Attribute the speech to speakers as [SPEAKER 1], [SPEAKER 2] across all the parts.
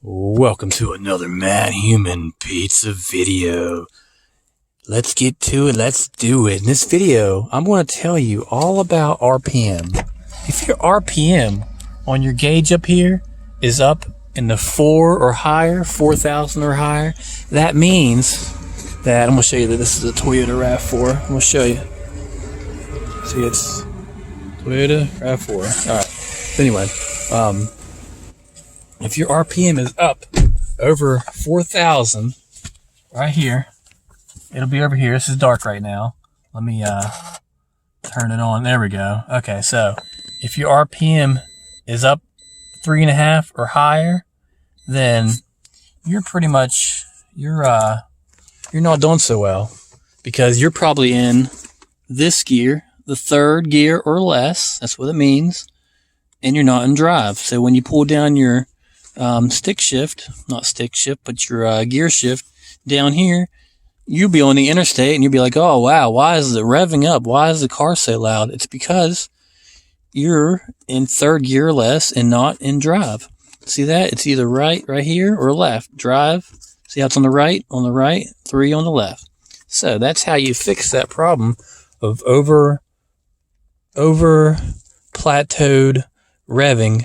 [SPEAKER 1] Welcome to another Matthumanpizza video. Let's get to it. Let's do it. In this video, I'm going to tell you all about RPM. If your RPM on your gauge up here is up in the 4 or higher, 4,000 or higher, that means that, I'm going to show you that this is a Toyota RAV4. I'm going to show you. See, it's Toyota RAV4. All right. Anyway, if your RPM is up over 4,000, right here, it'll be over here. This is dark right now. Let me turn it on. There we go. Okay, so if your RPM is up 3.5 or higher, then you're pretty much you're not doing so well, because you're probably in this gear, the 3rd gear or less. That's what it means, and you're not in drive. So when you pull down your stick shift, not stick shift, but your gear shift down here, you'll be on the interstate and you'll be like, oh wow, why is it revving up? Why is the car so loud? It's because you're in 3rd gear or less and not in drive. See that? It's either right here, or left. Drive. See how it's on the right, 3 on the left. So that's how you fix that problem of over plateaued revving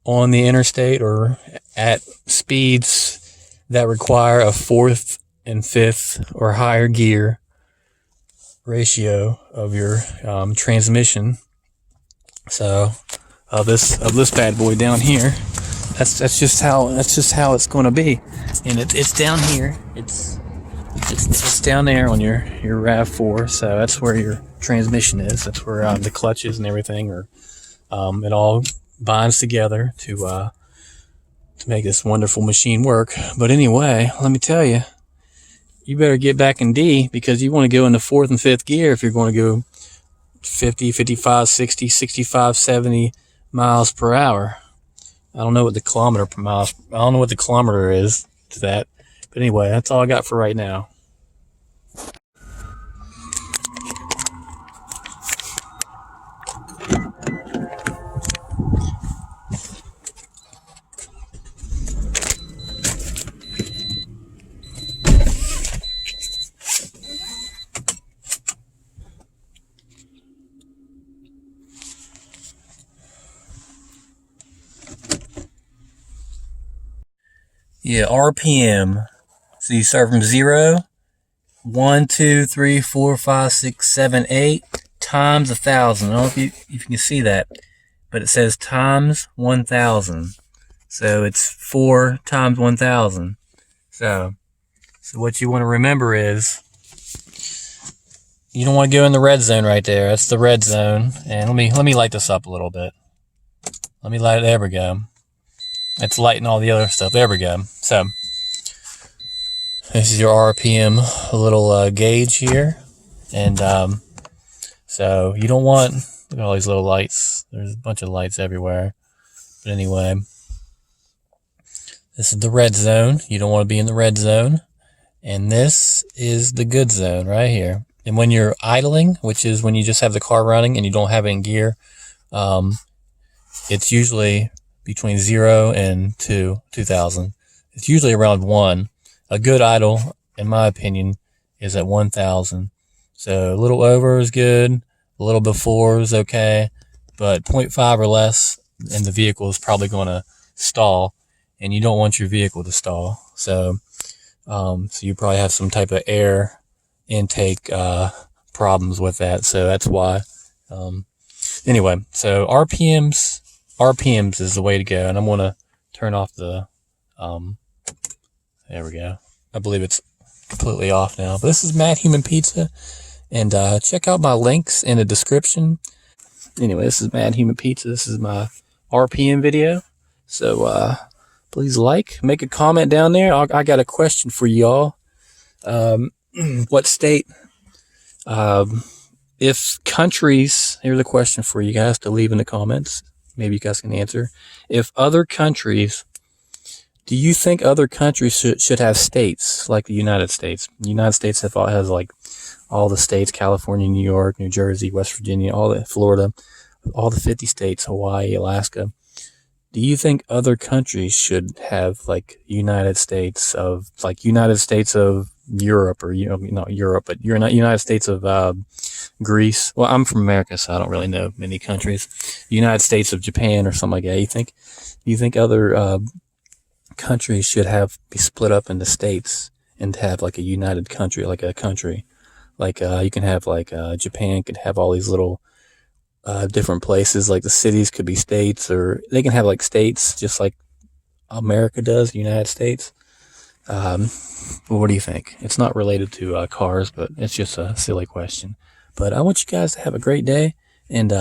[SPEAKER 1] on the interstate, or at speeds that require a 4th and 5th or higher gear ratio of your transmission. So of this bad boy down here, that's just how it's going to be. And it's down here. It's down there on your RAV4. So that's where your transmission is. That's where the clutches and everything are. It all binds together to make this wonderful machine work. But anyway, let me tell you, you better get back in D, because you want to go in the 4th and 5th gear if you're going to go 50, 55, 60, 65, 70 miles per hour. I don't know what the kilometer per mile, I don't know what the kilometer is to that. But anyway, that's all I got for right now. Yeah, RPM. So you start from 0, 1, 2, 3, 4, 5, 6, 7, 8 times 1,000. I don't know if you can see that, but it says times 1,000. So it's 4 times 1,000. So what you want to remember is, you don't want to go in the red zone right there. That's the red zone. And let me light this up a little bit. Let me light it. There we go. It's lighting all the other stuff. There we go. So this is your RPM little gauge here. And so you don't want, look at all these little lights. There's a bunch of lights everywhere. But anyway, this is the red zone. You don't want to be in the red zone. And this is the good zone right here. And when you're idling, which is when you just have the car running and you don't have it in gear, it's usually between 0 and 2,000. It's usually around 1. A good idle, in my opinion, is at 1,000. So a little over is good, a little before is okay, but 0.5 or less, and the vehicle is probably going to stall, and you don't want your vehicle to stall. So you probably have some type of air intake problems with that. So that's why. Anyway, so RPMs is the way to go, and I'm going to turn off the, there we go. I believe it's completely off now. But this is Matthumanpizza, and check out my links in the description. Anyway, this is Matthumanpizza. This is my RPM video. So please make a comment down there. I got a question for y'all. What state? If countries, here's a question for you guys to leave in the comments. Maybe you guys can answer. If other countries, do you think other countries should have states like the United States? The United States has like all the states: California, New York, New Jersey, West Virginia, Florida, all the 50 states, Hawaii, Alaska. Do you think other countries should have like United States of Europe, or not Europe, but you're not United States of Greece? Well, I'm from America, so I don't really know many countries. United States of Japan or something like that. You think other countries should be split up into states and have like a united country, like a country, like you can have like Japan could have all these little different places, like the cities could be states, or they can have like states just like America does, the United States. Well, what do you think? It's not related to cars, but it's just a silly question. But I want you guys to have a great day, and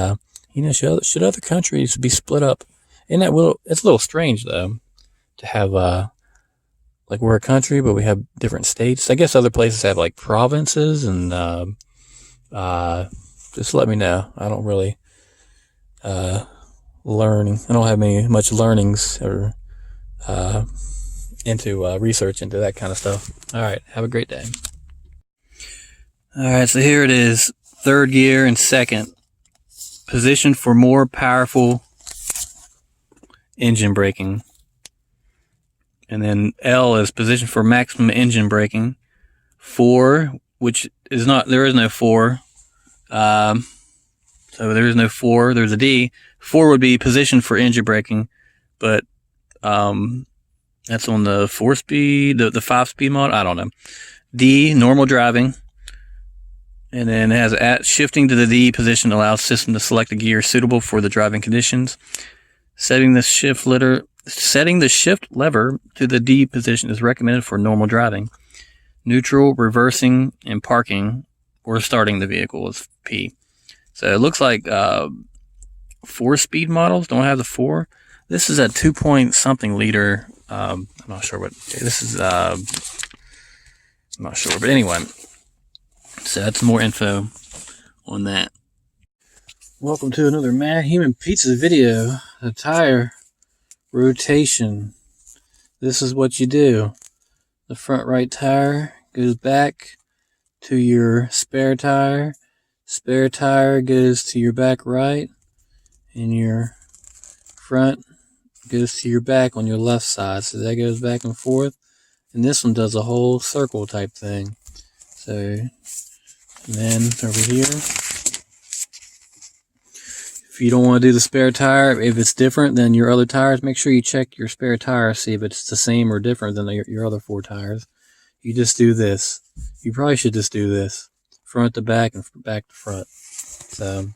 [SPEAKER 1] should other countries be split up? It's a little strange though to have like we're a country, but we have different states. I guess other places have like provinces, and just let me know. I don't really learning. I don't have much learnings or into research into that kind of stuff. All right, have a great day. All right, so here it is, third gear and second, position for more powerful engine braking. And then L is position for maximum engine braking. 4, which is not, there is no 4. So there is no 4. There's a D. 4 would be position for engine braking, but that's on the 4-speed, the 5-speed model. I don't know. D, normal driving. And then it has shifting to the D position allows system to select a gear suitable for the driving conditions. Setting the shift lever to the D position is recommended for normal driving. Neutral, reversing, and parking or starting the vehicle is P. So it looks like 4-speed models don't have the 4. This is a 2-point-something liter. I'm not sure what this is. I'm not sure, but anyway. So that's more info on that. Welcome to another Matthumanpizza video. The tire rotation. This is what you do. The front right tire goes back to your spare tire. Spare tire goes to your back right. And your front goes to your back on your left side. So that goes back and forth. And this one does a whole circle type thing. So, and then over here, if you don't want to do the spare tire, if it's different than your other tires, make sure you check your spare tire, see if it's the same or different than your other 4 tires. You just do this. You probably should just do this. Front to back and back to front. So,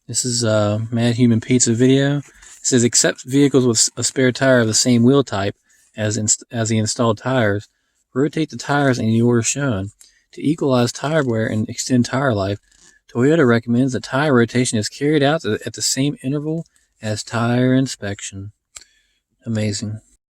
[SPEAKER 1] this is a Matthumanpizza video. It says, accept vehicles with a spare tire of the same wheel type as the installed tires. Rotate the tires in the order shown. To equalize tire wear and extend tire life, Toyota recommends that tire rotation is carried out at the same interval as tire inspection. Amazing.